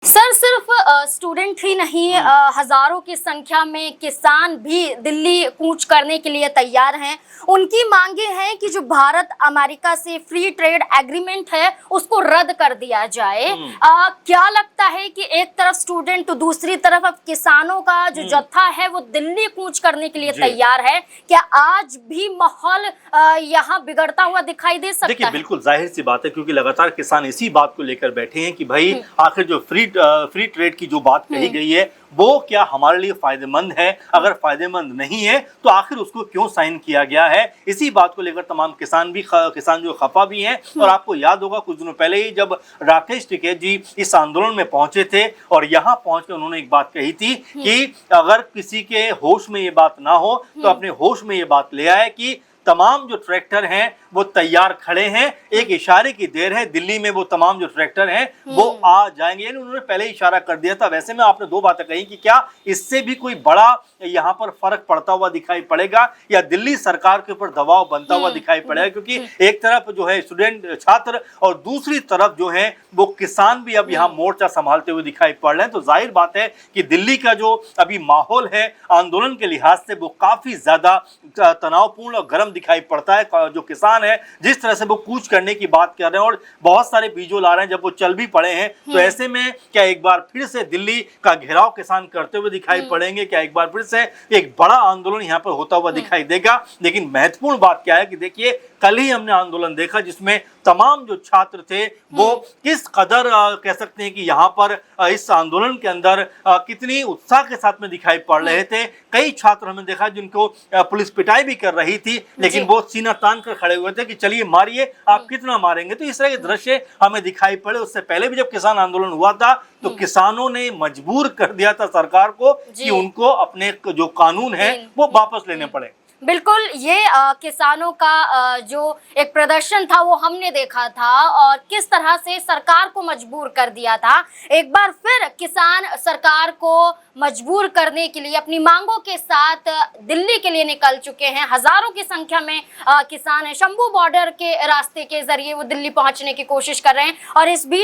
Sir सिर्फ student ही नहीं हजारों की संख्या में किसान भी दिल्ली कूच करने के लिए तैयार हैं। उनकी मांगे हैं कि जो भारत अमेरिका से फ्री ट्रेड एग्रीमेंट है उसको रद्द कर दिया जाए। क्या लगता है कि एक तरफ स्टूडेंट तो दूसरी तरफ अब किसानों का जो जत्था है वो दिल्ली कूच करने के लिए तैयार है। क्या आज भी माहौल यहाँ बिगड़ता हुआ दिखाई दे सकता है? देखिए बिल्कुल जाहिर सी बात है, क्योंकि लगातार किसान इसी बात को लेकर बैठे हैं कि भाई आखिर जो फ्री ट्रेड की जो बात कही गई है वो क्या हमारे लिए फायदेमंद है। अगर फायदेमंद नहीं है तो आखिर उसको क्यों साइन किया गया है। इसी बात को लेकर तमाम किसान जो खफा भी हैं। और आपको याद होगा कुछ दिनों पहले ही जब राकेश टिकैत जी इस आंदोलन में पहुंचे थे और यहाँ पहुंच कर उन्होंने एक बात कही थी कि अगर किसी के होश में ये बात ना हो तो अपने होश में ये बात ले आए कि तमाम जो ट्रैक्टर हैं वो तैयार खड़े हैं, एक इशारे की देर है, दिल्ली में वो तमाम जो ट्रैक्टर हैं वो आ जाएंगे। उन्होंने पहले ही इशारा कर दिया था। वैसे में आपने दो बातें कही कि क्या इससे भी कोई बड़ा यहाँ पर फर्क पड़ता हुआ दिखाई पड़ेगा या दिल्ली सरकार के ऊपर दबाव बनता हुआ दिखाई पड़ेगा, क्योंकि एक तरफ जो है स्टूडेंट छात्र और दूसरी तरफ जो है वो किसान भी अब यहाँ मोर्चा संभालते हुए दिखाई पड़ रहे हैं। तो जाहिर बात है कि दिल्ली का जो अभी माहौल है आंदोलन के लिहाज से वो काफी ज्यादा तनावपूर्ण और गर्म दिखाई पड़ता है। जो किसान है जिस तरह से वो कूच करने की बात कर रहे हैं और बहुत सारे बीजों ला रहे हैं, जब वो चल भी पड़े हैं तो ऐसे में क्या एक बार फिर से दिल्ली का घेराव किसान करते हुए दिखाई पड़ेंगे? क्या एक बार फिर से एक बड़ा आंदोलन यहाँ पर होता हुआ दिखाई देगा? लेकिन महत्वपूर्ण बात क्या है कि देखिए कल ही हमने आंदोलन देखा जिसमें तमाम जो छात्र थे वो किस कदर कह सकते हैं कि यहाँ पर इस आंदोलन के अंदर कितनी उत्साह के साथ में दिखाई पड़ रहे थे। कई छात्र हमने देखा जिनको पुलिस पिटाई भी कर रही थी, लेकिन वो सीना तान कर खड़े हुए थे कि चलिए मारिए, आप कितना मारेंगे। तो इस तरह के दृश्य हमें दिखाई पड़े। उससे पहले भी जब किसान आंदोलन हुआ था तो किसानों ने मजबूर कर दिया था सरकार को कि उनको अपने जो कानून है वो वापस लेने पड़े। बिल्कुल, ये किसानों का जो एक प्रदर्शन था वो हमने देखा था और किस तरह से सरकार को मजबूर कर दिया था। एक बार फिर किसान सरकार को मजबूर करने के लिए अपनी मांगों के साथ दिल्ली के लिए निकल चुके हैं। हजारों की संख्या में किसान है, शंभू बॉर्डर के रास्ते के जरिए वो दिल्ली पहुंचने की कोशिश कर रहे हैं। और इस बीच